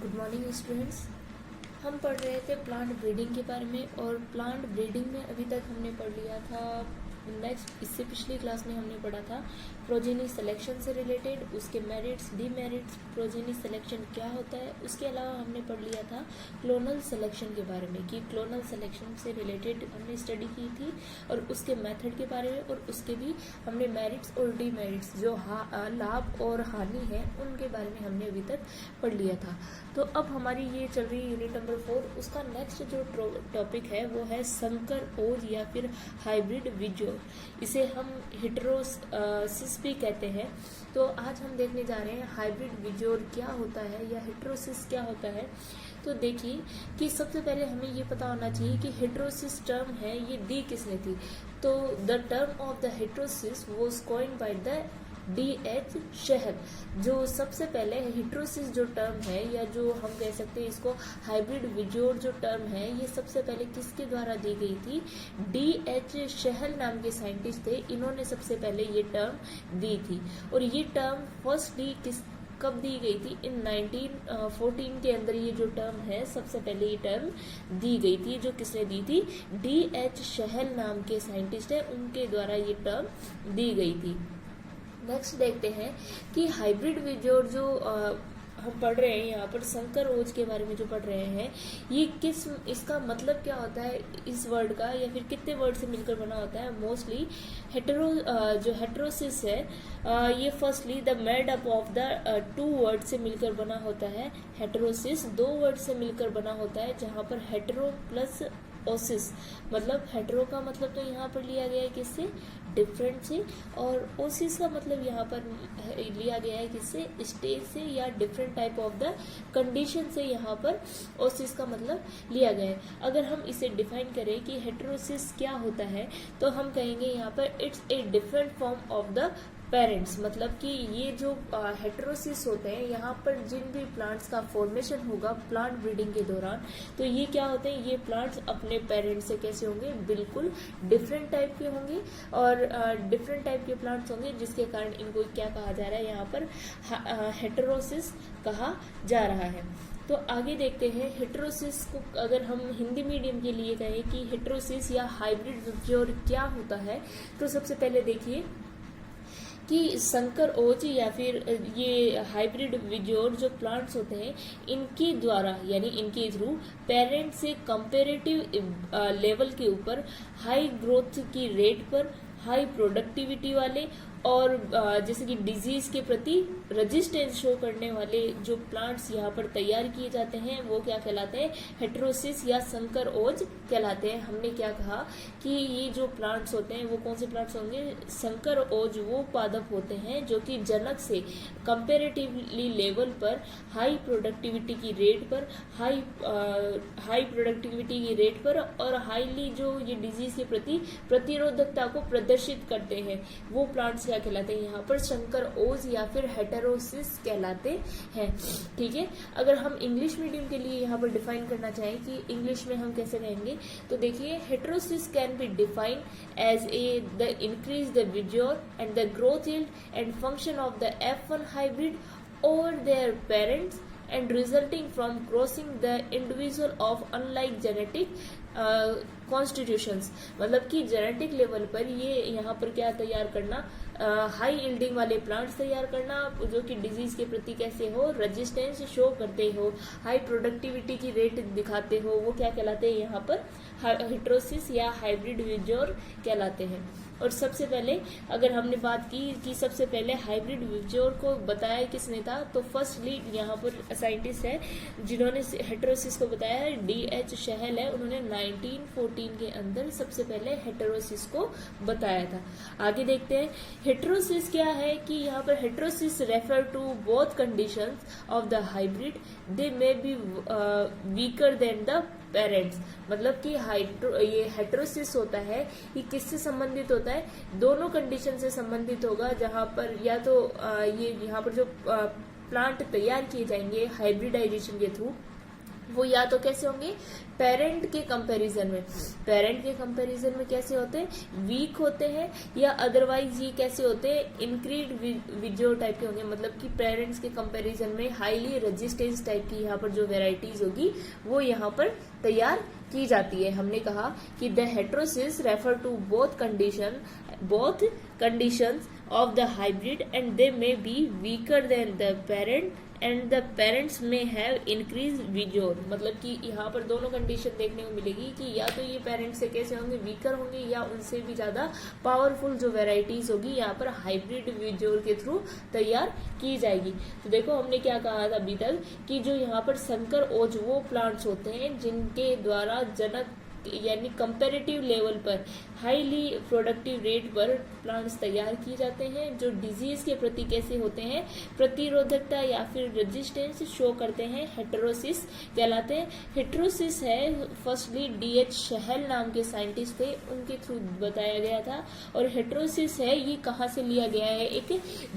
Good morning students. हम पढ़ रहे थे प्लांट ब्रीडिंग के बारे में, और प्लांट ब्रीडिंग में अभी तक हमने पढ़ लिया था इससे पिछली क्लास में हमने पढ़ा था प्रोजेनी सिलेक्शन से रिलेटेड, उसके मेरिट्स डीमेरिट्स, प्रोजेनी सिलेक्शन क्या होता है। उसके अलावा हमने पढ़ लिया था क्लोनल सिलेक्शन के बारे में कि क्लोनल सिलेक्शन से रिलेटेड हमने स्टडी की थी और उसके मेथड के बारे में, और उसके भी हमने मेरिट्स और डीमेरिट्स जो लाभ और हानि है उनके बारे में हमने अभी तक पढ़ लिया था। तो अब हमारी ये चल रही यूनिट नंबर 4, उसका नेक्स्ट जो टॉपिक है वो है संकर ओज या फिर हाइब्रिड विजोर। इसे हम हेटेरोसिस भी कहते हैं। तो आज हम देखने जा रहे हैं हाइब्रिड विजोर क्या होता है या हेटेरोसिस क्या होता है। तो देखिए कि सबसे पहले हमें ये पता होना चाहिए कि हेटेरोसिस टर्म है ये दी किसने थी। तो the term of the heterosis was coined by the D.H. Shahal. जो सबसे पहले हेटेरोसिस जो टर्म है या जो हम कह सकते हैं इसको हाइब्रिड विजोर जो टर्म है, ये सबसे पहले किसके द्वारा दी गई थी? D.H. शहल नाम के साइंटिस्ट थे, इन्होंने सबसे पहले ये टर्म दी थी। और ये टर्म फर्स्टली कब दी गई थी? इन 1914 के अंदर ये जो टर्म है सबसे पहले ये टर्म दी गई थी। जो किसने दी थी? D.H. शहल नाम के साइंटिस्ट है, उनके द्वारा ये टर्म दी गई थी। नेक्स्ट देखते हैं कि हाइब्रिड विजोर जो हम पढ़ रहे हैं यहाँ पर संकर ओज के बारे में जो पढ़ रहे हैं, ये इसका मतलब क्या होता है इस वर्ड का, या फिर कितने वर्ड से मिलकर बना होता है। मोस्टली जो हेटेरोसिस है ये firstly the made up of the 2 word से मिलकर बना होता है। हेटेरोसिस 2 वर्ड से मिलकर बना होता है, जहाँ पर हेटेरो प्लस ओसिस, मतलब हेटेरो का मतलब तो यहाँ पर लिया गया है किससे? डिफरेंट से, और ओसिस का मतलब यहाँ पर लिया गया है किससे? स्टेज से या different type of the condition से यहाँ पर ओसिस का मतलब लिया गया है। अगर हम इसे डिफाइन करें कि हेटेरोसिस क्या होता है, तो हम कहेंगे यहाँ पर it's a different form of the parents. मतलब कि ये जो हेटेरोसिस होते हैं, यहाँ पर जिन भी प्लांट्स का फॉर्मेशन होगा प्लांट ब्रीडिंग के दौरान, तो ये क्या होते हैं? ये प्लांट्स अपने पेरेंट्स से कैसे होंगे? बिल्कुल डिफरेंट टाइप के होंगे, और डिफरेंट टाइप के प्लांट्स होंगे, जिसके कारण इनको क्या कहा जा रहा है? यहाँ पर हेटेरोसिस कहा जा रहा है। तो आगे देखते हैं हेटेरोसिस को अगर हम हिंदी मीडियम के लिए कहें कि हेटेरोसिस या हाइब्रिड विजोर क्या होता है, तो सबसे पहले देखिए कि संकर ओज या फिर ये हाइब्रिड विजोर जो प्लांट्स होते हैं, इनके द्वारा यानी इनके थ्रू पेरेंट से कंपेरेटिव लेवल के ऊपर हाई ग्रोथ की रेट पर हाई प्रोडक्टिविटी वाले और जैसे कि डिजीज के प्रति रेजिस्टेंस शो करने वाले जो प्लांट्स यहाँ पर तैयार किए जाते हैं वो क्या कहलाते हैं? हेटेरोसिस या संकर ओज कहलाते हैं। हमने क्या कहा कि ये जो प्लांट्स होते हैं वो कौन से प्लांट्स होंगे? संकर ओज वो पादप होते हैं जो कि जनक से कंपेरेटिवली लेवल पर हाई प्रोडक्टिविटी की रेट पर हाई प्रोडक्टिविटी की रेट पर और हाईली जो ये डिजीज के प्रति प्रतिरोधकता को प्रदर्शित करते हैं, वो प्लांट्स क्या कहलाते हैं? यहाँ पर संकर ओज या फिर हेटेरोसिस कहलाते हैं। ठीक है, अगर हम इंग्लिश मीडियम के लिए यहाँ पर डिफाइन करना चाहें कि इंग्लिश में हम कैसे कहेंगे, तो देखिए heterosis can be define as the increase the vigour and the growth yield and function of the F1 hybrid और their parents and resulting from crossing the individual of unlike genetic constitutions। मतलब कि genetic level पर ये यहाँ पर क्या तैयार करना? हाई यील्डिंग वाले प्लांट्स तैयार करना जो कि डिजीज के प्रति कैसे हो? रेजिस्टेंस शो करते हो, हाई प्रोडक्टिविटी की रेट दिखाते हो, वो क्या कहलाते हैं? यहाँ पर हेटेरोसिस या हाइब्रिड विजोर कहलाते हैं। और सबसे पहले अगर हमने बात की कि सबसे पहले हाइब्रिड विजोर को बताया किसने था, तो फर्स्टली यहाँ पर साइंटिस्ट है जिन्होंने हेटेरोसिस को बताया है, D.H. शहल है। उन्होंने 1914 के अंदर सबसे पहले हेटेरोसिस को बताया था। आगे देखते हैं हेटेरोसिस क्या है कि यहाँ पर heterosis refer to both conditions of the hybrid, they may be weaker than the parents. मतलब कि ये हेटेरोसिस होता है ये किससे संबंधित होता है? दोनों कंडीशन से संबंधित होगा, जहां पर या तो ये यहाँ पर जो प्लांट तैयार किए जाएंगे हाइब्रिडाइजेशन के थ्रू, वो या तो कैसे होंगे, पेरेंट के कंपैरिजन में कैसे होते हैं, वीक होते हैं, या अदरवाइज ये कैसे होते हैं, इंक्रीड विजो टाइप के होंगे, मतलब कि पेरेंट्स के कंपैरिजन में हाईली रेजिस्टेंस टाइप की यहाँ पर जो वेराइटीज होगी वो यहाँ पर तैयार की जाती है। हमने कहा कि the heterosis refer to both conditions of the hybrid and they may be weaker than the parent and the parents may have increase vigour, मतलब कि यहाँ पर दोनों कंडीशन देखने को मिलेगी कि या तो ये पेरेंट्स से कैसे होंगे, वीकर होंगे, या उनसे भी ज़्यादा पावरफुल जो वेराइटीज़ होगी यहाँ पर हाइब्रिड विजोर के थ्रू तैयार की जाएगी। तो देखो हमने क्या कहा था अभी तक कि जो यहाँ पर संकर ओज वो प्लांट्स होते हैं जिनके द्वारा जनक यानी कंपैरेटिव लेवल पर हाईली प्रोडक्टिव रेट पर प्लांट्स तैयार किए जाते हैं, जो डिजीज के प्रति कैसे होते हैं, प्रतिरोधकता या फिर रेजिस्टेंस शो करते हैं, हेटेरोसिस कहलाते हैं। हेटेरोसिस है फर्स्टली डीएच शहल नाम के साइंटिस्ट थे, उनके थ्रू बताया गया था। और हेटेरोसिस है ये कहाँ से लिया गया है, एक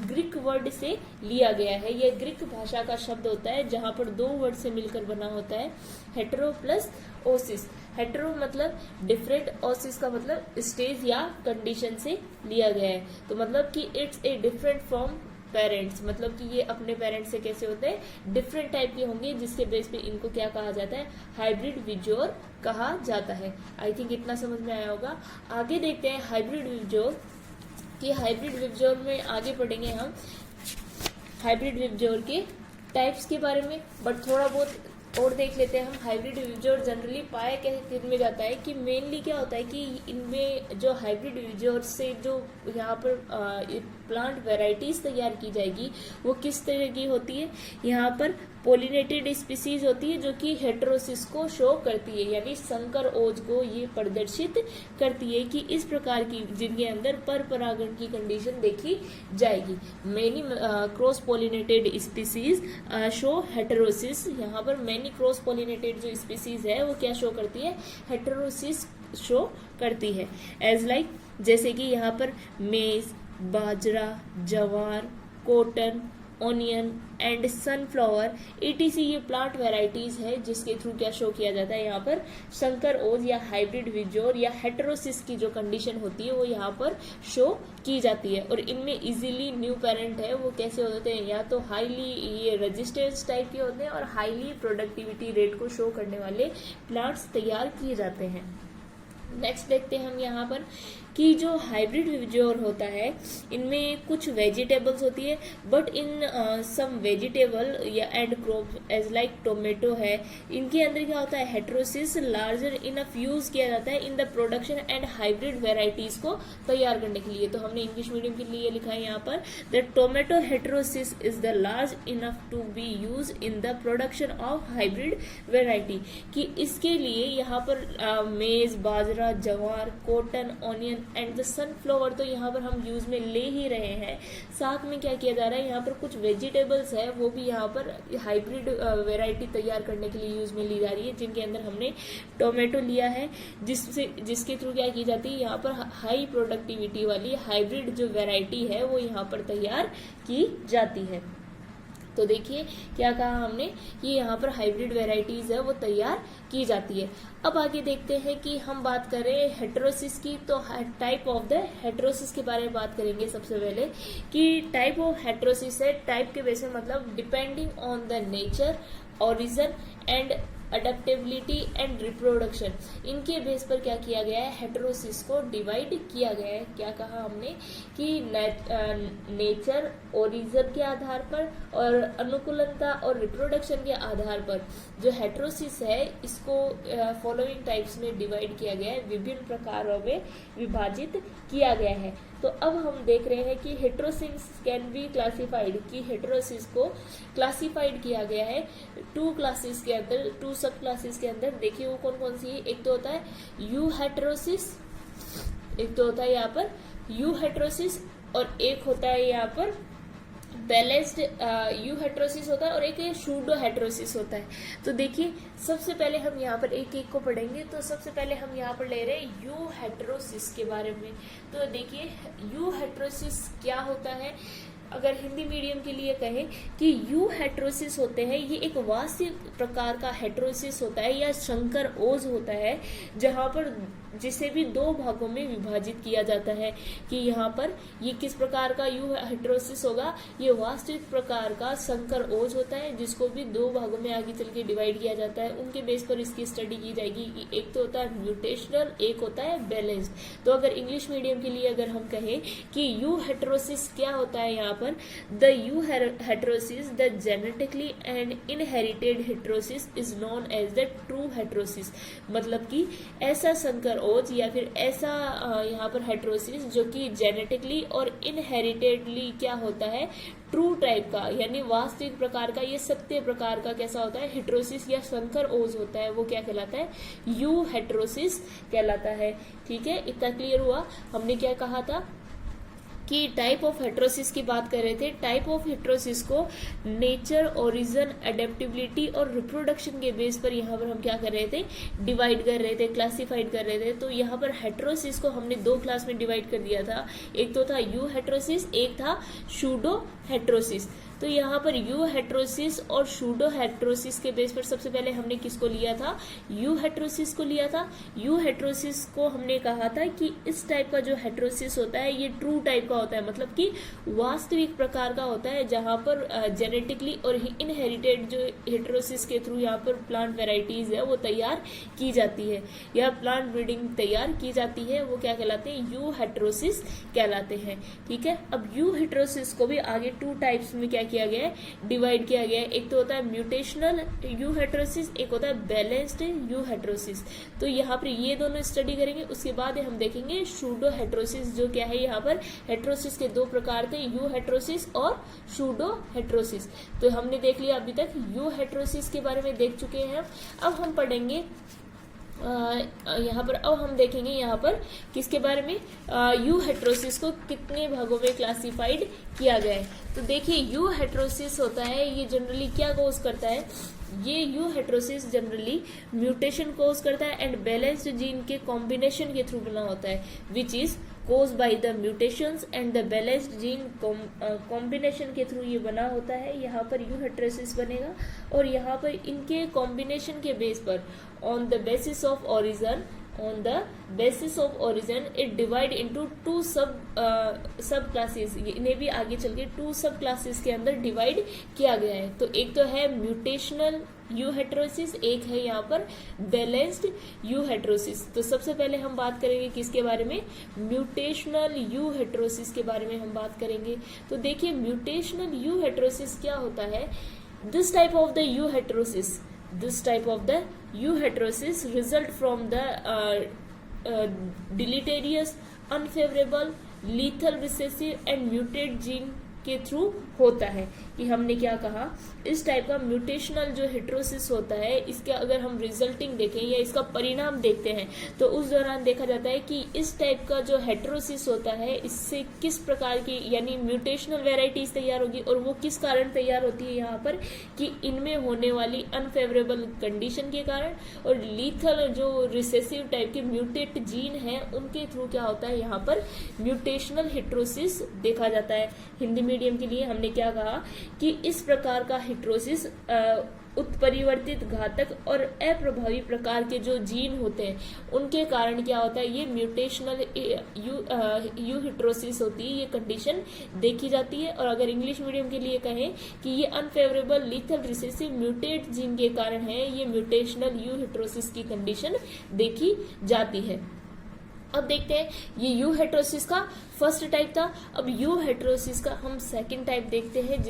ग्रीक वर्ड से लिया गया है। यह ग्रीक भाषा का शब्द होता है जहाँ पर दो वर्ड से मिलकर बना होता है, हेटेरो प्लस ओसिस। हेटेरो मतलब डिफरेंट, ओसिस का मतलब स्टेज या कंडीशन से लिया गया है। तो मतलब कि it's a different from parents, मतलब कि ये अपने पेरेंट्स से कैसे होते हैं, डिफरेंट टाइप के होंगे, जिसके बेस पे इनको क्या कहा जाता है, हाइब्रिड विजोर कहा जाता है। आई थिंक इतना समझ में आया होगा। आगे देखते हैं हाइब्रिड विजोर कि हाइब्रिड विजोर में आगे पढ़ेंगे हम हाइब्रिड विजोर के टाइप्स के बारे में, बट थोड़ा बहुत और देख लेते हैं हम। हाइब्रिड विजोर जनरली पाया किन में जाता है कि मेनली क्या होता है कि इनमें जो हाइब्रिड विजोर से जो यहाँ पर प्लांट वैरायटीज तैयार की जाएगी वो किस तरह की होती है, यहाँ पर पोलिनेटेड स्पीसीज होती है जो कि हेटेरोसिस को शो करती है, यानी संकर ओज को ये प्रदर्शित करती है कि इस प्रकार की जिनके अंदर पर परागण की कंडीशन देखी जाएगी। Many cross pollinated species show heterosis, यहाँ पर मेनी क्रॉस पोलिनेटेड जो स्पीसीज है वो क्या शो करती है, हेटेरोसिस शो करती है। एज लाइक जैसे कि यहाँ पर maize, bajra, jowar, cotton, onion and sunflower ETC ये प्लांट वेराइटीज है जिसके थ्रू क्या शो किया जाता है, यहाँ पर संकर ओज या हाइब्रिड विजोर या हेटेरोसिस की जो कंडीशन होती है वो यहाँ पर शो की जाती है। और इनमें इजीली न्यू पेरेंट है वो कैसे होते हैं, या तो हाईली ये रेजिस्टेंस टाइप के होते हैं और हाईली प्रोडक्टिविटी रेट को शो करने वाले प्लांट्स तैयार किए जाते हैं। नेक्स्ट देखते हैं हम यहाँ पर कि जो हाइब्रिड विजोर होता है इनमें कुछ वेजिटेबल्स होती है, बट इन सम वेजिटेबल या and crop as like tomato है, इनके अंदर क्या होता है, हेटेरोसिस लार्जर इनफ यूज किया जाता है इन the production and hybrid varieties को तैयार करने के लिए। तो हमने इंग्लिश मीडियम के लिए लिखा है यहाँ पर the tomato heterosis is the large enough to be use in the production of hybrid variety, कि इसके लिए यहाँ पर maize, bajra, jowar, cotton, onion and the sunflower तो यहाँ पर हम यूज में ले ही रहे हैं। साथ में क्या किया जा रहा है, यहाँ पर कुछ वेजिटेबल्स है वो भी यहाँ पर हाइब्रिड वैरायटी तैयार करने के लिए यूज में ली जा रही है, जिनके अंदर हमने टोमेटो लिया है जिसके थ्रू क्या की जाती है, यहाँ पर हाई प्रोडक्टिविटी वाली हाइब्रिड जो वैरायटी है वो यहाँ पर तैयार की जाती है। तो देखिए क्या कहा हमने कि यहाँ पर हाइब्रिड वेराइटीज है वो तैयार की जाती है। अब आगे देखते हैं कि हम बात करें हेटेरोसिस की, तो टाइप ऑफ द हेटेरोसिस के बारे में बात करेंगे। सबसे पहले कि टाइप ऑफ हेटेरोसिस है, टाइप के बेस में मतलब depending on the nature, origin and adaptability and reproduction, इनके बेस पर क्या किया गया है, हेटेरोसिस को डिवाइड किया गया है। क्या कहा हमने कि नेचर, ओरिजिन के आधार पर और अनुकूलता और रिप्रोडक्शन के आधार पर जो हेटेरोसिस है इसको फॉलोइंग टाइप्स में डिवाइड किया गया है, विभिन्न प्रकारों में विभाजित किया गया है। तो अब हम देख रहे हैं कि हेटेरोसिस कैन बी क्लासिफाइड, कि हेटेरोसिस को क्लासिफाइड किया गया है टू क्लासेस के अंदर, टू सब क्लासेस के अंदर। देखिए वो कौन कौन सी है, एक तो होता है यू हेटेरोसिस, एक तो होता है यहाँ पर यू हेटेरोसिस, और एक होता है यहाँ पर बैलेंस्ड यू हेटेरोसिस होता है, और एक सूडो हेटेरोसिस होता है। तो देखिए सबसे पहले हम यहाँ पर एक एक को पढ़ेंगे। तो सबसे पहले हम यहाँ पर ले रहे हैं यू हेटेरोसिस के बारे में। तो देखिए यू हेटेरोसिस क्या होता है, अगर हिंदी मीडियम के लिए कहें कि यू हेट्रोसिस होते हैं, ये एक वास्तविक प्रकार का हेट्रोसिस होता है या संकर ओज होता है, जहाँ पर जिसे भी दो भागों में विभाजित किया जाता है कि यहाँ पर ये किस प्रकार का यू हेट्रोसिस होगा, ये वास्तविक प्रकार का संकर ओज होता है जिसको भी दो भागों में आगे चल के डिवाइड किया जाता है। उनके बेस पर इसकी स्टडी की जाएगी कि एक तो होता है म्यूटेशनल, एक होता है बैलेंस्ड। तो अगर इंग्लिश मीडियम के लिए अगर हम कहें कि यू हेट्रोसिस क्या होता है, यहाँ पर the euheterosis the genetically and inherited heterosis is known as the true heterosis, मतलब कि ऐसा संकर ओज या फिर ऐसा यहाँ पर हेट्रोसिस जो कि जेनेटिकली और इनहेरिटेडली क्या होता है, ट्रू टाइप का यानी वास्तविक प्रकार का, ये सत्य प्रकार का कैसा होता है, हेट्रोसिस या संकर ओज होता है, वो क्या कहलाता है, यू हेट्रोसिस कहलाता है। ठीक है, इतना क्लियर हुआ। हमने क्या कहा था कि टाइप ऑफ हेट्रोसिस की बात कर रहे थे। टाइप ऑफ हेट्रोसिस को नेचर, ओरिजिन, एडेप्टेबिलिटी और रिप्रोडक्शन के बेस पर यहाँ पर हम क्या कर रहे थे, डिवाइड कर रहे थे, क्लासिफाइड कर रहे थे। तो यहाँ पर हेट्रोसिस को हमने दो क्लास में डिवाइड कर दिया था, एक तो था यू हेट्रोसिस, एक था सूडो हेट्रोसिस। तो यहाँ पर यू हेट्रोसिस और सूडो हेट्रोसिस के बेस पर सबसे पहले हमने किसको लिया था, यू हेट्रोसिस को लिया था। यू हेट्रोसिस को हमने कहा था कि इस टाइप का जो हेट्रोसिस होता है ये ट्रू टाइप का होता है, मतलब कि वास्तविक प्रकार का होता है, जहाँ पर जेनेटिकली और इनहेरिटेड जो हेट्रोसिस के थ्रू यहाँ पर प्लांट वेराइटीज है वो तैयार की जाती है या प्लांट ब्रीडिंग तैयार की जाती है, वो क्या कहलाते हैं, यू हेट्रोसिस कहलाते हैं। ठीक है, अब यू हेट्रोसिस को भी आगे टू टाइप्स में क्या किया गया है, डिवाइड किया गया है। एक तो होता है म्यूटेशनल यू हेट्रोसिस, एक होता है बैलेंस्ड यू हेट्रोसिस। तो यहाँ पर ये दोनों स्टडी करेंगे, उसके बाद हम देखेंगे सूडो हेट्रोसिस, जो क्या है, यहाँ पर हेट्रोसिस के दो प्रकार थे, यू हेट्रोसिस और सूडो हेट्रोसिस। तो हमने देख लिया अभी तक यू हेट्रोसिस के बारे में देख चुके हैं। अब हम पढ़ेंगे यहाँ पर, अब हम देखेंगे यहाँ पर किसके बारे में, यू हेट्रोसिस को कितने भागों में क्लासिफाइड किया गया है। तो देखिए यू हेट्रोसिस होता है, ये जनरली क्या कोज करता है, ये euheterosis generally mutation cause करता है एंड बैलेंस्ड जीन के कॉम्बिनेशन के थ्रू बना होता है, which is cause by the mutations and the balanced gene combination के थ्रू ये बना होता है। यहाँ पर यू हेट्रोसिस बनेगा और यहाँ पर इनके कॉम्बिनेशन के बेस पर on the basis of origin, on the basis of origin it divide into two सब क्लासेस, इन्हें भी आगे चल के टू सब क्लासेस के अंदर डिवाइड किया गया है। तो एक तो है म्यूटेशनल यू हेट्रोसिस, एक है यहाँ पर बैलेंस्ड यू हेट्रोसिस। तो सबसे पहले हम बात करेंगे किसके बारे में, म्यूटेशनल यू हेट्रोसिस के बारे में हम बात करेंगे। तो देखिए म्यूटेशनल यू हेट्रोसिस क्या होता है, this type of the you heterosis, this type of the U heterosis result from the deleterious, unfavorable, lethal recessive and mutate gene के थ्रू होता है। कि हमने क्या कहा, इस टाइप का म्यूटेशनल जो हेट्रोसिस होता है, इसके अगर हम रिजल्टिंग देखें या इसका परिणाम देखते हैं तो उस दौरान देखा जाता है कि इस टाइप का जो हेट्रोसिस होता है इससे किस प्रकार की यानी म्यूटेशनल वेराइटीज तैयार होगी, और वो किस कारण तैयार होती है यहाँ पर, कि इनमें होने वाली अनफेवरेबल कंडीशन के कारण और लीथल जो रिसेसिव टाइप के म्यूटेट जीन है उनके थ्रू क्या होता है, यहाँ पर म्यूटेशनल हेट्रोसिस देखा जाता है। हिंदी मीडियम के लिए हमने क्या कहा कि इस प्रकार का हेट्रोसिस उत्परिवर्तित, घातक और अप्रभावी प्रकार के जो जीन होते हैं उनके कारण क्या होता है, ये म्यूटेशनल यू हेट्रोसिस होती है, ये कंडीशन देखी जाती है। और अगर इंग्लिश मीडियम के लिए कहें कि ये unfavourable lethal recessive mutate gene के कारण है, ये म्यूटेशनल यू हेट्रोसिस की कंडीशन देखी जाती है। अब देखते हैं, ये यू हेट्रोसिस का फर्स्ट टाइप था। अब यू हेट्रोसिस का हम सेकंड टाइप देखते हैं,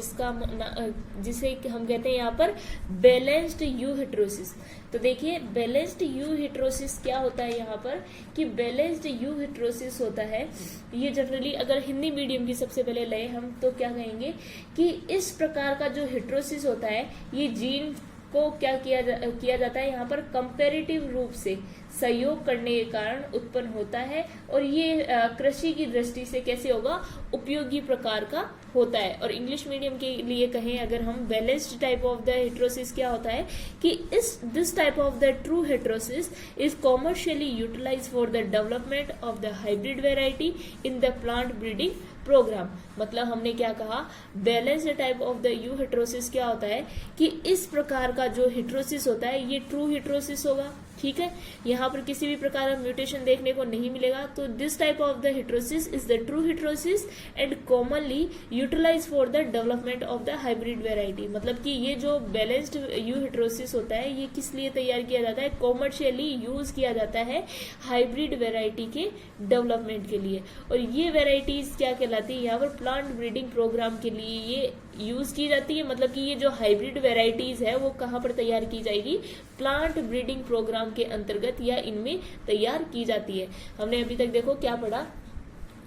जिसे हम कहते हैं यहाँ पर बैलेंस्ड यू हेट्रोसिस। तो देखिए बैलेंस्ड यू हेट्रोसिस क्या होता है यहाँ पर, कि बैलेंस्ड यू हेट्रोसिस होता है, ये जनरली अगर हिंदी मीडियम की सबसे पहले लें हम तो क्या कहेंगे कि इस प्रकार का जो हेट्रोसिस होता है ये जीन को क्या किया जाता है, यहाँ पर कंपैरेटिव रूप से सहयोग करने के कारण उत्पन्न होता है, और ये कृषि की दृष्टि से कैसे होगा, उपयोगी प्रकार का होता है। और इंग्लिश मीडियम के लिए कहें अगर हम, balanced type of the heterosis क्या होता है कि this type of the true heterosis is commercially utilised for the development of the hybrid variety in the plant breeding programme. मतलब हमने क्या कहा, balanced type of the euheterosis क्या होता है कि इस प्रकार का जो हेट्रोसिस होता है ये ट्रू हेट्रोसिस होगा, ठीक है। यहाँ पर किसी भी प्रकार का म्यूटेशन देखने को नहीं मिलेगा। तो this type of the heterosis is the true heterosis and commonly utilise for the development of the hybrid variety. मतलब कि ये जो बैलेंस्ड यू हेट्रोसिस होता है ये किस लिए तैयार किया जाता है, कॉमर्शियली यूज किया जाता है हाइब्रिड वेराइटी के डेवलपमेंट के लिए। और ये वेराइटीज क्या कहलाती है, यहाँ पर प्लांट ब्रीडिंग प्रोग्राम के लिए ये यूज की जाती है। मतलब कि ये जो हाइब्रिड वेराइटीज है वो कहाँ पर तैयार की जाएगी, प्लांट ब्रीडिंग प्रोग्राम के अंतर्गत या इनमें तैयार की जाती है। हमने अभी तक देखो क्या पढ़ा,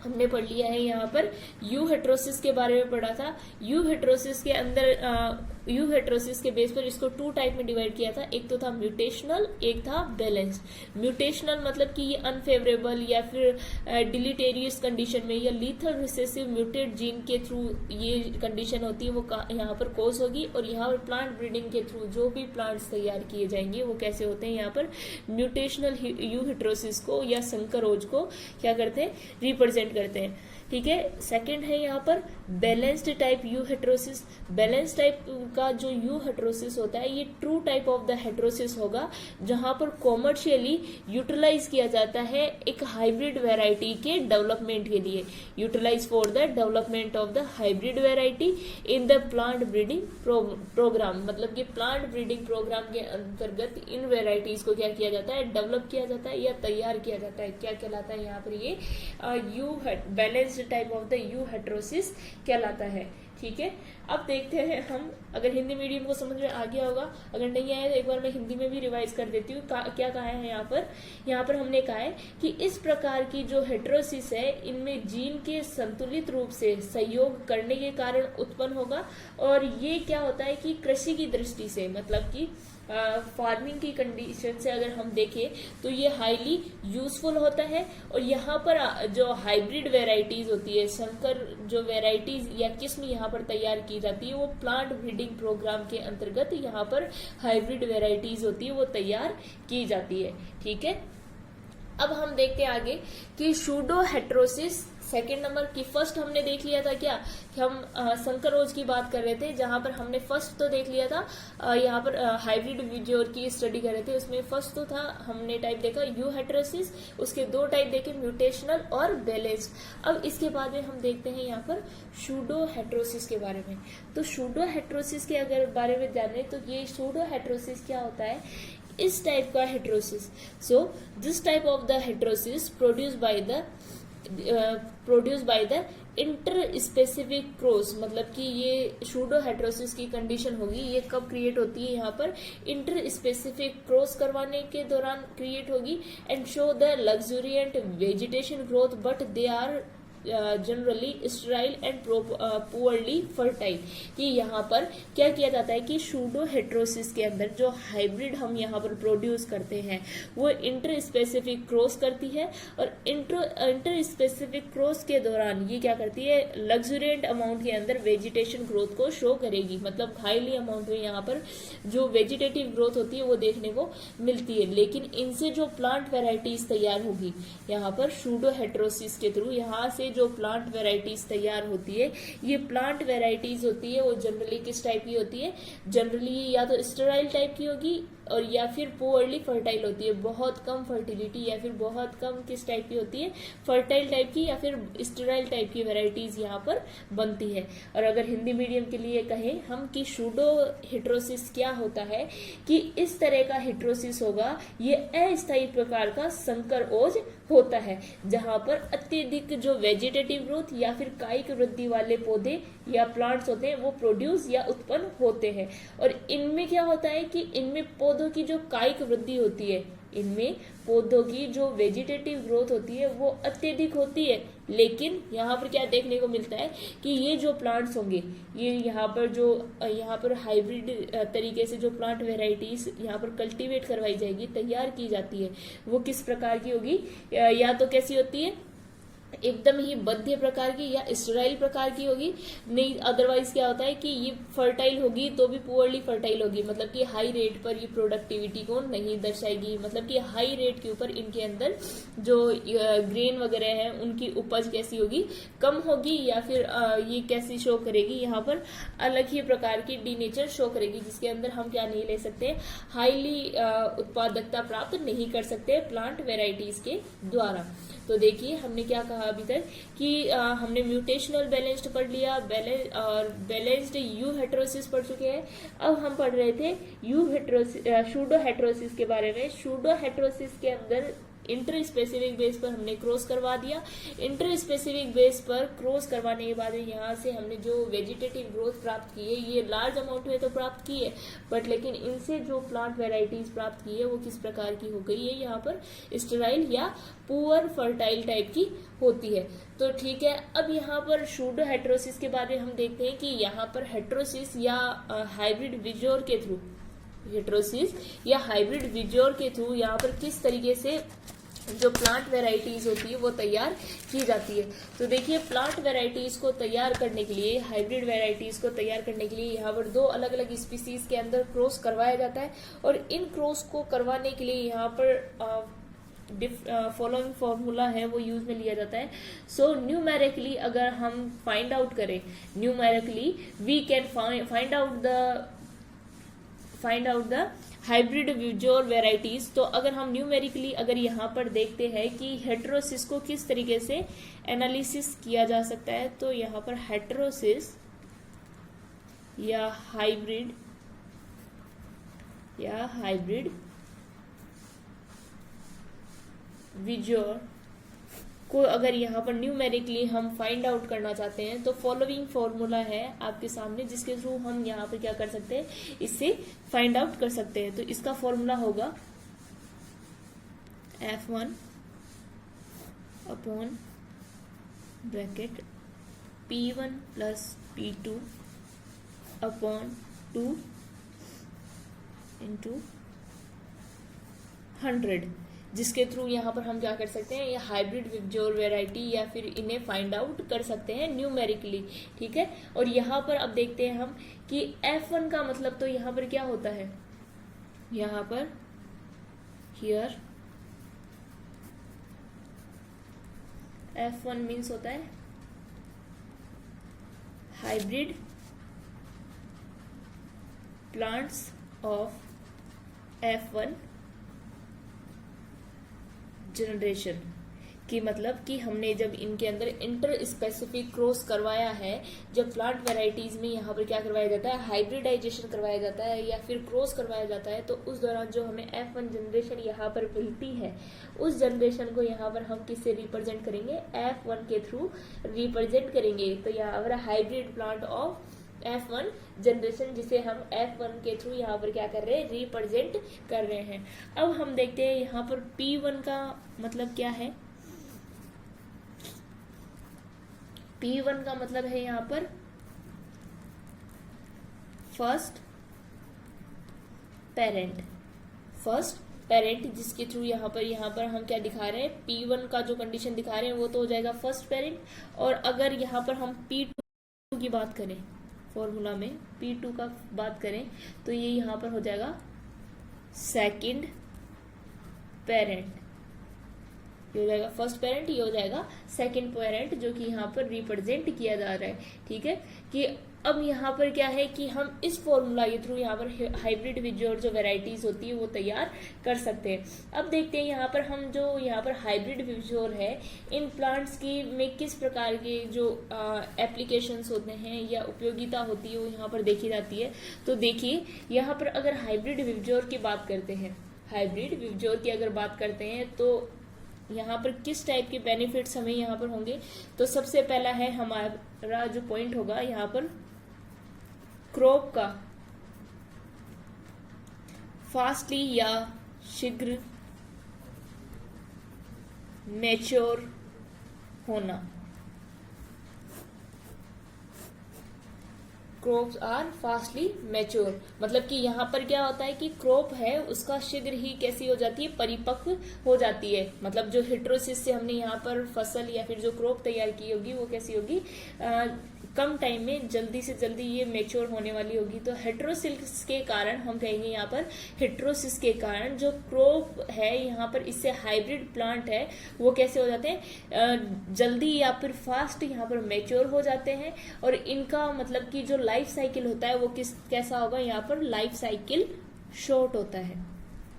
हमने पढ़ लिया है यहाँ पर यू हेट्रोसिस के बारे में पढ़ा था। यू हेट्रोसिस के अंदर यू हेट्रोसिस के बेस पर इसको टू टाइप में डिवाइड किया था, एक तो था म्यूटेशनल, एक था बैलेंस्ड। म्यूटेशनल मतलब कि ये अनफेवरेबल या फिर डिलीटेरियस कंडीशन में या लीथल रिसेसिव म्यूटेड जीन के थ्रू ये कंडीशन होती है वो यहाँ पर कोज होगी। और यहाँ पर प्लांट ब्रीडिंग के थ्रू जो भी प्लांट्स तैयार किए जाएंगे वो कैसे होते हैं, यहाँ पर म्यूटेशनल यू हेट्रोसिस को या संकरोज को क्या करते हैं, रिप्रेजेंट करते हैं, ठीक है। सेकंड है यहाँ पर balanced type you heterosis. Balance type का जो यू हेट्रोसिस होता है ये true type of the heterosis होगा जहां पर कॉमर्शियली यूटिलाइज किया जाता है एक हाइब्रिड वेराइटी के डेवलपमेंट के लिए, utilise for the development of the hybrid variety in the plant breeding programme. मतलब कि प्लांट ब्रीडिंग प्रोग्राम के अंतर्गत इन वेराइटीज को क्या किया जाता है, डेवलप किया जाता है या तैयार किया जाता है। क्या कहलाता है यहाँ पर ये you balance type of the you heterosis कहलाता है, ठीक है। अब देखते हैं हम, अगर हिंदी मीडियम को समझ में आ गया होगा, अगर नहीं आया तो एक बार मैं हिंदी में भी रिवाइज कर देती हूँ। क्या कहा है यहाँ पर हमने कहा है कि इस प्रकार की जो हेट्रोसिस है इनमें जीन के संतुलित रूप से सहयोग करने के कारण उत्पन्न होगा। और ये क्या होता है कि कृषि की दृष्टि से, मतलब कि फार्मिंग की कंडीशन से अगर हम देखें तो ये हाईली यूजफुल होता है। और यहाँ पर जो हाइब्रिड वेराइटीज होती है, संकर जो वेराइटीज या किस्म यहाँ पर तैयार की जाती है वो प्लांट ब्रीडिंग प्रोग्राम के अंतर्गत यहाँ पर हाइब्रिड वेराइटीज होती है वो तैयार की जाती है, ठीक है। अब हम देखते हैं आगे कि सूडो हेट्रोसिस सेकेंड नंबर की। फर्स्ट हमने देख लिया था क्या कि हम संकरोज की बात कर रहे थे, जहां पर हमने फर्स्ट तो देख लिया था यहाँ पर हाइब्रिड विजोर की स्टडी कर रहे थे, उसमें फर्स्ट तो था हमने टाइप देखा यू हेट्रोसिस, उसके दो टाइप देखे म्यूटेशनल और बैलेंस्ड। अब इसके बाद में हम देखते हैं यहाँ पर सूडो हेट्रोसिस के बारे में। तो सूडो हेट्रोसिस के अगर बारे में जाने तो ये सूडो हेट्रोसिस क्या होता है, इस टाइप का heterosis. So this type of the heterosis produce by the inter specific cross. मतलब कि ये सूडो हेट्रोसिस की कंडीशन होगी, ये कब क्रिएट होती है, यहाँ पर इंटर स्पेसिफिक क्रॉस करवाने के दौरान क्रिएट होगी। And show the luxuriant vegetation growth but they are generally sterile and poorly fertile. कि यहाँ पर क्या किया जाता है कि सूडो हेट्रोसिस के अंदर जो हाइब्रिड हम यहाँ पर प्रोड्यूस करते हैं वो इंटर स्पेसिफिक क्रॉस करती है। और इंटर स्पेसिफिक क्रॉस के दौरान ये क्या करती है, लग्जूरियंट अमाउंट के अंदर वेजिटेशन ग्रोथ को शो करेगी। मतलब हाईली अमाउंट में यहाँ पर जो वेजिटेटिव ग्रोथ होती है वो देखने को मिलती है। लेकिन इनसे जो प्लांट वेराइटीज तैयार होगी यहाँ पर सूडो हेट्रोसिस के थ्रू, यहाँ से जो प्लांट वेराइटीज तैयार होती है, ये प्लांट वेराइटीज होती है वो जनरली किस टाइप की होती है, जनरली या तो स्टेराइल टाइप की होगी और या फिर पुअरली फर्टाइल होती है, बहुत कम फर्टिलिटी या फिर बहुत कम किस टाइप की होती है, फर्टाइल टाइप की या फिर स्टेराइल टाइप की वेराइटीज यहाँ पर बनती है। और अगर हिंदी मीडियम के लिए कहें हम कि सूडो हेट्रोसिस क्या होता है, कि इस तरह का हेट्रोसिस होगा, ये अस्थायी प्रकार का संकर ओज होता है जहां पर अत्यधिक जो वेजिटेटिव ग्रोथ या फिर कायिक वृद्धि वाले पौधे या प्लांट्स होते हैं वो प्रोड्यूस या उत्पन्न होते हैं। और इनमें क्या होता है कि इनमें पौधों की जो कायिक वृद्धि होती है, इनमें पौधों की जो वेजिटेटिव ग्रोथ होती है वो अत्यधिक होती है। लेकिन यहाँ पर क्या देखने को मिलता है कि ये जो प्लांट्स होंगे, ये यहाँ पर हाइब्रिड तरीके से जो प्लांट वेराइटीज यहाँ पर कल्टीवेट करवाई जाएगी, तैयार की जाती है, वो किस प्रकार की होगी, या तो कैसी होती है, एकदम ही बध्य प्रकार की या स्टेराइल प्रकार की होगी, नहीं अदरवाइज क्या होता है कि ये फर्टाइल होगी तो भी पुअरली फर्टाइल होगी, मतलब कि हाई रेट पर ये प्रोडक्टिविटी को नहीं दर्शाएगी, मतलब कि हाई रेट के ऊपर इनके अंदर जो ग्रेन वगैरह है उनकी उपज कैसी होगी, कम होगी, या फिर ये कैसी शो करेगी, यहाँ पर अलग ही प्रकार की डी नेचर शो करेगी, जिसके अंदर हम क्या नहीं ले सकते, हाईली उत्पादकता प्राप्त नहीं कर सकते प्लांट वेराइटीज के द्वारा। तो देखिए हमने क्या कहा अभी तक कि हमने म्यूटेशनल बैलेंस्ड पढ़ लिया, और बैलेंस्ड यू हेटेरोसिस पढ़ चुके हैं। अब हम पढ़ रहे थे यू हेटेरोसिस, शूडो हेटेरोसिस के बारे में। शूडो हेटेरोसिस के अंदर इंटर स्पेसिफिक बेस पर हमने क्रॉस करवा दिया। इंटर स्पेसिफिक बेस पर क्रॉस करवाने के बाद यहाँ से हमने जो वेजिटेटिव ग्रोथ प्राप्त की है ये लार्ज अमाउंट में तो प्राप्त की है, बट लेकिन इनसे जो प्लांट वेराइटीज प्राप्त की है वो किस प्रकार की हो गई है, यहाँ पर स्टेराइल या पुअर फर्टाइल टाइप की होती है। तो ठीक है, अब यहाँ पर शूडो हेटेरोसिस के बारे में हम देखते हैं कि यहाँ पर हेटेरोसिस या हाइब्रिड विजोर के थ्रू, हेटेरोसिस या हाइब्रिड विजोर के थ्रू यहाँ पर किस तरीके से जो प्लांट वेराइटीज होती है वो तैयार की जाती है। तो देखिए प्लांट वेराइटीज को तैयार करने के लिए, हाइब्रिड वेराइटीज को तैयार करने के लिए यहाँ पर दो अलग अलग स्पीसीज के अंदर क्रॉस करवाया जाता है, और इन क्रॉस को करवाने के लिए यहाँ पर फॉलोइंग फॉर्मूला है वो यूज में लिया जाता है। सो न्यूमेरिकली अगर हम फाइंड आउट करें, numerically we can find out the hybrid vigour varieties. तो अगर हम न्यूमेरिकली अगर यहाँ पर देखते हैं कि हेटेरोसिस को किस तरीके से एनालिसिस किया जा सकता है, तो यहाँ पर हेटेरोसिस या हाइब्रिड विजोर को अगर यहाँ पर न्यूमेरिकली हम फाइंड आउट करना चाहते हैं तो फॉलोइंग फॉर्मूला है आपके सामने, जिसके थ्रू हम यहाँ पर क्या कर सकते हैं, इससे फाइंड आउट कर सकते हैं। तो इसका फॉर्मूला होगा F1 upon bracket P1 plus P2 upon 2 into 100, जिसके थ्रू यहाँ पर हम क्या कर सकते हैं, ये हाइब्रिड विजोर वेराइटी या फिर इन्हें फाइंड आउट कर सकते हैं न्यूमेरिकली। ठीक है, और यहाँ पर अब देखते हैं हम कि F1 का मतलब तो यहाँ पर क्या होता है, यहाँ पर हियर F1 मीन्स होता है hybrid plants of F1 generation, की मतलब कि हमने जब इनके अंदर इंटर स्पेसिफिक क्रॉस करवाया है, जब प्लांट वेराइटीज में यहाँ पर क्या करवाया जाता है, हाइब्रिडाइजेशन करवाया जाता है या फिर क्रॉस करवाया जाता है, तो उस दौरान जो हमें F1 जनरेशन यहाँ पर मिलती है, उस जनरेशन को यहाँ पर हम किससे रिप्रेजेंट करेंगे, F1 के थ्रू रिप्रेजेंट करेंगे। तो यहाँ पर hybrid plant of F1 generation, जिसे हम F1 के थ्रू यहाँ पर क्या कर रहे हैं, रिप्रेजेंट कर रहे हैं। अब हम देखते हैं यहाँ पर P1 का मतलब क्या है। P1 का मतलब है यहाँ पर फर्स्ट पेरेंट, जिसके थ्रू यहाँ पर हम क्या दिखा रहे हैं, P1 का जो कंडीशन दिखा रहे हैं वो तो हो जाएगा फर्स्ट पेरेंट। और अगर यहाँ पर हम P2 की बात करें, फॉर्मूला में P2 का बात करें, तो ये यहाँ पर हो जाएगा सेकंड पेरेंट, ये हो जाएगा फर्स्ट पेरेंट, ये हो जाएगा सेकंड पेरेंट, जो कि यहाँ पर रिप्रेजेंट किया जा रहा है। ठीक है, कि अब यहाँ पर क्या है कि हम इस फॉर्मूला के थ्रू यहाँ पर हाइब्रिड विजोर जो वेराइटीज होती है वो तैयार कर सकते हैं। अब देखते हैं यहाँ पर हम जो यहाँ पर हाइब्रिड विजोर है, इन प्लांट्स की में किस प्रकार के जो एप्लीकेशंस होते हैं या उपयोगिता होती है वो यहाँ पर देखी जाती है। तो देखिए यहाँ पर अगर हाइब्रिड विजोर की बात करते हैं, हाइब्रिड विजोर की अगर बात करते हैं तो यहाँ पर किस टाइप के बेनिफिट्स हमें यहाँ पर होंगे। तो सबसे पहला है हमारा जो पॉइंट होगा यहाँ पर क्रॉप का फास्टली या शीघ्र मैच्योर होना। क्रॉप्स आर फास्टली मैच्योर, मतलब कि यहाँ पर क्या होता है कि क्रॉप है उसका शीघ्र ही कैसी हो जाती है, परिपक्व हो जाती है। मतलब जो हेट्रोसिस से हमने यहाँ पर फसल या फिर जो क्रॉप तैयार की होगी वो कैसी होगी, कम टाइम में जल्दी से जल्दी ये मैच्योर होने वाली होगी। तो हेट्रोसिस के कारण हम कहेंगे यहाँ पर, हेट्रोसिस के कारण जो क्रॉप है यहाँ पर इससे हाइब्रिड प्लांट है वो कैसे हो जाते हैं, जल्दी या फिर फास्ट यहाँ पर मैच्योर हो जाते हैं। और इनका मतलब कि जो लाइफ साइकिल होता है वो कैसा होगा, यहाँ पर लाइफ साइकिल शॉर्ट होता है।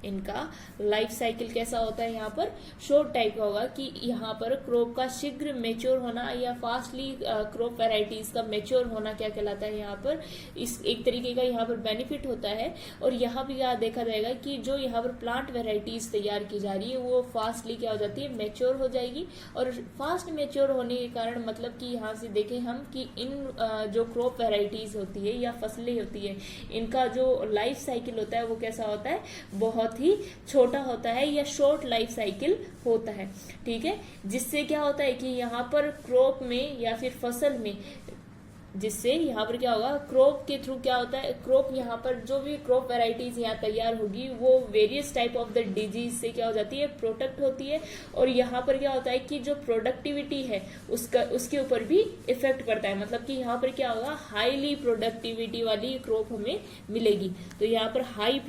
इनका लाइफ साइकिल कैसा होता है, यहाँ पर शॉर्ट टाइप का होगा कि यहाँ पर क्रॉप का शीघ्र मैच्योर होना या फास्टली क्रॉप वैरायटीज का मैच्योर होना क्या कहलाता है, यहाँ पर इस एक तरीके का यहाँ पर बेनिफिट होता है। और यहाँ भी यहाँ देखा जाएगा कि जो यहाँ पर प्लांट वैरायटीज तैयार की जा रही है वो फास्टली क्या हो जाती है, मैच्योर हो जाएगी। और फास्ट मैच्योर होने के कारण मतलब कि यहाँ से देखें हम कि इन जो क्रॉप वैरायटीज होती है या फसलें होती है इनका जो लाइफ साइकिल होता है वो कैसा होता है, बहुत ही छोटा होता है या शॉर्ट लाइफ साइकिल होता है। ठीक है, जिससे क्या होता है कि यहाँ पर क्रॉप में या फिर फसल में, जिससे यहाँ पर क्या होगा, क्रॉप के थ्रू क्या होता है, क्रॉप यहाँ पर जो भी क्रॉप वैरायटीज यहाँ तैयार होगी वो various type of the disease से क्या हो जाती है, प्रोटेक्ट होती है। और यहाँ पर क्या होता है कि जो प्रोडक्टिविटी है उसके ऊपर भी इफेक्ट पड़ता है। मतलब कि यहाँ पर क्या होगा, हाईली प्रोडक्टिविटी वाली क्रॉप हमें मिलेगी। तो यहाँ पर हाई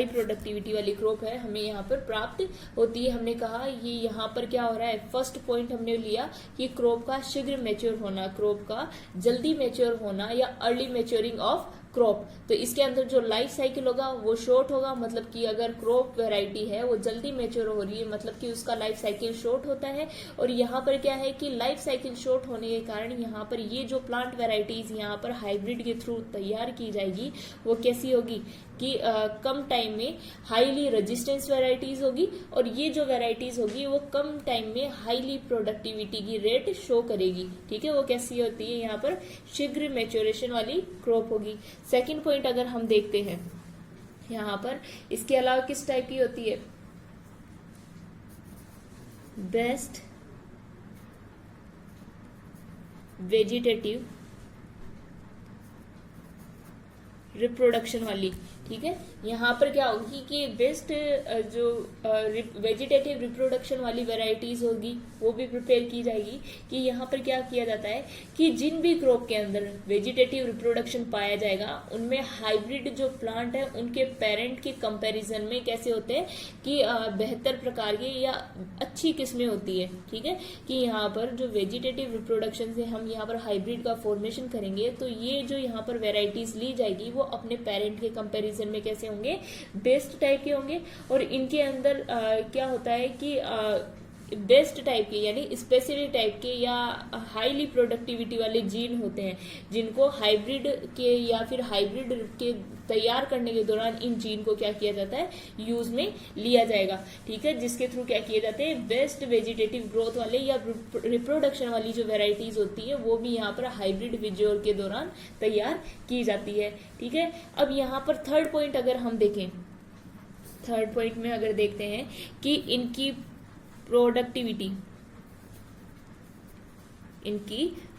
प्रोडक्टिविटी वाली क्रॉप है हमें यहाँ पर प्राप्त होती है। हमने कहा ये यहाँ पर क्या हो रहा है, फर्स्ट पॉइंट हमने लिया कि क्रॉप का शीघ्र मैच्योर होना, क्रॉप का जल्दी मैच्योर होना या अर्ली मैच्योरिंग ऑफ क्रॉप। तो इसके अंदर जो लाइफ साइकिल होगा वो शॉर्ट होगा। मतलब कि अगर क्रॉप वैरायटी है वो जल्दी मैच्योर हो रही है मतलब कि उसका लाइफ साइकिल शॉर्ट होता है। और यहाँ पर क्या है कि लाइफ साइकिल शॉर्ट होने के कारण यहाँ पर ये जो प्लांट वैरायटीज यहाँ पर हाइब्रिड के थ्रू तैयार की जाएगी वो कैसी होगी कि कम टाइम में हाईली रेजिस्टेंस वैरायटीज होगी। और ये जो वैरायटीज होगी वो कम टाइम में हाईली प्रोडक्टिविटी की रेट शो करेगी। ठीक है, वो कैसी होती है, यहाँ पर शीघ्र मैच्योरेशन वाली क्रॉप होगी। सेकंड पॉइंट अगर हम देखते हैं यहाँ पर, इसके अलावा किस टाइप की होती है, बेस्ट वेजिटेटिव रिप्रोडक्शन वाली। ठीक है, यहाँ पर क्या होगी कि बेस्ट जो वेजिटेटिव रिप्रोडक्शन वाली वैरायटीज होगी वो भी प्रिपेयर की जाएगी। कि यहाँ पर क्या किया जाता है कि जिन भी क्रॉप के अंदर वेजिटेटिव रिप्रोडक्शन पाया जाएगा उनमें हाइब्रिड जो प्लांट है उनके पेरेंट के कंपैरिजन में कैसे होते हैं कि बेहतर प्रकार के या अच्छी किस्में होती है। ठीक है, कि यहाँ पर जो वेजिटेटिव रिप्रोडक्शन से हम यहाँ पर हाइब्रिड का फॉर्मेशन करेंगे तो ये जो यहाँ पर वेराइटीज ली जाएगी वो अपने पेरेंट के कंपैरिजन में कैसे होंगे, बेस्ट टाइप के होंगे। और इनके अंदर क्या होता है कि बेस्ट टाइप के यानी स्पेसिफिक टाइप के या हाईली प्रोडक्टिविटी वाले जीन होते हैं जिनको हाइब्रिड के या फिर हाइब्रिड के तैयार करने के दौरान इन जीन को क्या किया जाता है, यूज में लिया जाएगा। ठीक है, जिसके थ्रू क्या किए जाते हैं, बेस्ट वेजिटेटिव ग्रोथ वाले या रिप्रोडक्शन वाली जो वेराइटीज होती है वो भी यहाँ पर हाइब्रिड विजोर के दौरान तैयार की जाती है। ठीक है, अब यहाँ पर थर्ड पॉइंट अगर हम देखें, थर्ड पॉइंट में अगर देखते हैं कि इनकी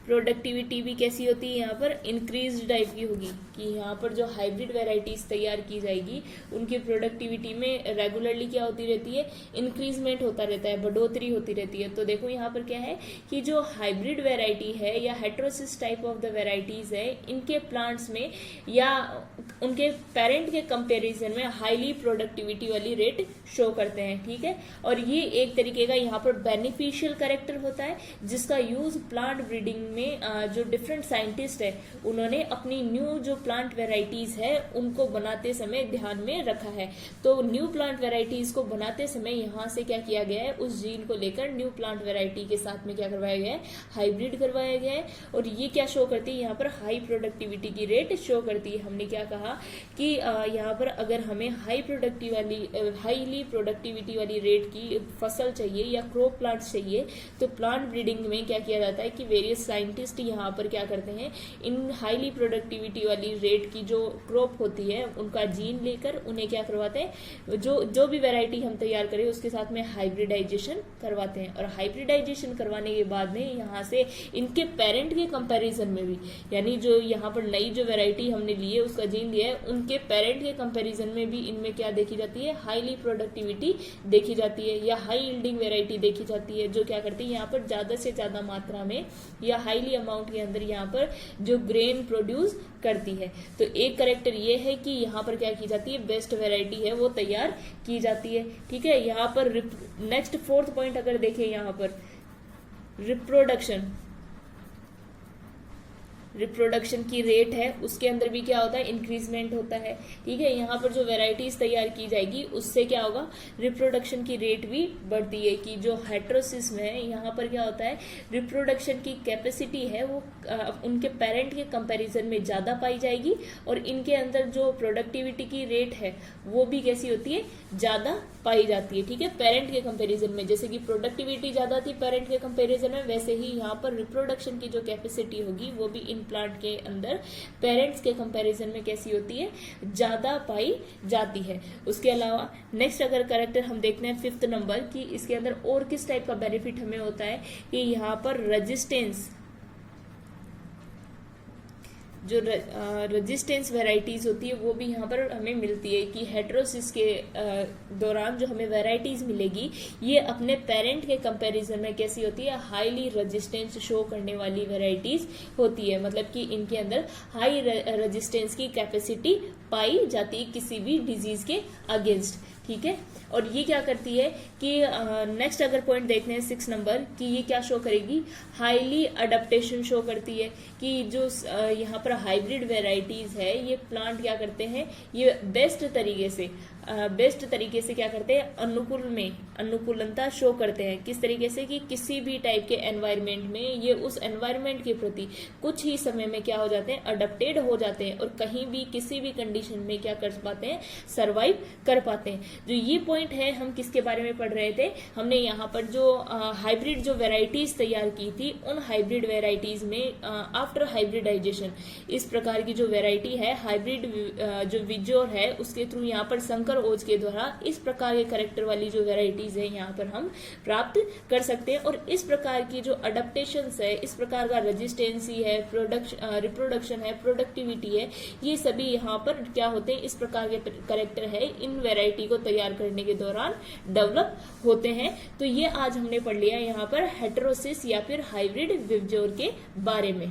प्रोडक्टिविटी भी कैसी होती है, यहाँ पर इंक्रीज टाइप की होगी। कि यहाँ पर जो हाइब्रिड वैरायटीज तैयार की जाएगी उनकी प्रोडक्टिविटी में रेगुलरली क्या होती रहती है, इंक्रीजमेंट होता रहता है, बढ़ोतरी होती रहती है। तो देखो यहाँ पर क्या है कि जो हाइब्रिड वैरायटी है या heterosis type of the varieties है इनके प्लांट्स में या उनके पेरेंट के कंपेरिजन में हाईली प्रोडक्टिविटी वाली रेट शो करते हैं। ठीक है, और ये एक तरीके का यहाँ पर बेनिफिशियल कैरेक्टर होता है जिसका यूज प्लांट ब्रीडिंग में जो डिफरेंट साइंटिस्ट है उन्होंने अपनी न्यू जो प्लांट वेराइटीज है उनको बनाते समय ध्यान में रखा है। तो न्यू प्लांट वेराइटीज को बनाते समय यहाँ से क्या किया गया है, उस जीन को लेकर न्यू प्लांट वेराइटी के साथ में क्या करवाया गया है, हाइब्रिड करवाया गया है। और ये क्या शो करती है, यहाँ पर हाई प्रोडक्टिविटी की रेट शो करती है। हमने क्या कहा कि यहाँ पर अगर हमें हाईली प्रोडक्टिविटी वाली रेट की फसल चाहिए या क्रॉप प्लांट्स चाहिए तो प्लांट ब्रीडिंग में क्या किया जाता है कि वेरियस साइंटिस्ट यहाँ पर क्या करते हैं, इन हाईली प्रोडक्टिविटी वाली रेट की जो क्रॉप होती है उनका जीन लेकर उन्हें क्या करवाते हैं, जो भी वैरायटी हम तैयार करें उसके साथ में हाइब्रिडाइजेशन करवाते हैं। और हाइब्रिडाइजेशन करवाने के बाद में यहाँ से इनके पेरेंट के कंपैरिजन में भी, यानी जो यहाँ पर नई जो वैरायटी हमने ली है उसका जीन लिया है, उनके पेरेंट के कंपैरिजन में भी इनमें क्या देखी जाती है, हाईली प्रोडक्टिविटी देखी जाती है या हाई यील्डिंग वैरायटी देखी जाती है, जो क्या करती है यहाँ पर ज्यादा से ज्यादा मात्रा में या हाईली अमाउंट के अंदर यहाँ पर जो ग्रेन प्रोड्यूस करती है। तो एक करेक्टर ये है कि यहाँ पर क्या की जाती है, बेस्ट वैरायटी है वो तैयार की जाती है। ठीक है, यहाँ पर नेक्स्ट फोर्थ पॉइंट अगर देखें, यहाँ पर रिप्रोडक्शन की रेट है उसके अंदर भी क्या होता है, इंक्रीजमेंट होता है। ठीक है, यहाँ पर जो वेराइटीज तैयार की जाएगी उससे क्या होगा, रिप्रोडक्शन की रेट भी बढ़ती है। कि जो हेटेरोसिस में है यहाँ पर क्या होता है, रिप्रोडक्शन की कैपेसिटी है वो उनके पेरेंट के कंपैरिजन में ज्यादा पाई जाएगी और इनके अंदर जो प्रोडक्टिविटी की रेट है वो भी कैसी होती है, ज्यादा पाई जाती है। ठीक है, पेरेंट के कंपैरिजन में जैसे कि प्रोडक्टिविटी ज्यादा थी पेरेंट के कंपैरिजन में, वैसे ही यहाँ पर रिप्रोडक्शन की जो कैपेसिटी होगी वो भी इन प्लांट के अंदर पेरेंट्स के कंपैरिजन में कैसी होती है, ज्यादा पाई जाती है। उसके अलावा नेक्स्ट अगर कैरेक्टर हम देखते हैं फिफ्थ नंबर की, इसके अंदर और किस टाइप का बेनिफिट हमें होता है कि यहाँ पर रेजिस्टेंस, जो रेजिस्टेंस वैरायटीज होती है वो भी यहाँ पर हमें मिलती है। कि हेटेरोसिस के दौरान जो हमें वैरायटीज मिलेगी ये अपने पेरेंट के कंपैरिजन में कैसी होती है, हाईली रेजिस्टेंस शो करने वाली वैरायटीज होती है। मतलब कि इनके अंदर हाई रेजिस्टेंस की कैपेसिटी पाई जाती है किसी भी डिजीज के अगेंस्ट। ठीक है, और ये क्या करती है कि नेक्स्ट अगर पॉइंट देखते हैं 6 नंबर कि ये क्या शो करेगी, हाईली अडेप्टेशन शो करती है। कि जो यहाँ पर हाइब्रिड वेराइटीज है ये प्लांट क्या करते हैं, ये बेस्ट तरीके से क्या करते हैं, अनुकूलता शो करते हैं। किस तरीके से कि किसी भी टाइप के एनवायरमेंट में ये उस एनवायरमेंट के प्रति कुछ ही समय में क्या हो जाते हैं, अडेप्टेड हो जाते हैं और कहीं भी किसी भी कंडीशन में क्या कर पाते हैं, सर्वाइव कर पाते हैं। जो ये पॉइंट है हम किसके बारे में पढ़ रहे थे, हमने यहाँ पर जो हाइब्रिड जो वेराइटीज तैयार की थी उन हाइब्रिड वेराइटीज में आफ्टर हाइब्रिडाइजेशन इस प्रकार की जो वेराइटी है हाइब्रिड जो विजोर है उसके थ्रू यहाँ पर संकर ओज के द्वारा इस प्रकार के कैरेक्टर वाली जो वेराइटीज है यहाँ पर हम प्राप्त कर सकते हैं। और इस प्रकार की जो अडेप्टेशंस है, इस प्रकार का रेजिस्टेंसी है, रिप्रोडक्शन है, प्रोडक्टिविटी है, ये सभी यहाँ पर क्या होते हैं, इस प्रकार के कैरेक्टर है इन वेराइटी को तैयार करने के दौरान डेवलप होते हैं। तो ये आज हमने पढ़ लिया यहाँ पर हेटेरोसिस या फिर हाइब्रिड विवजोर के बारे में।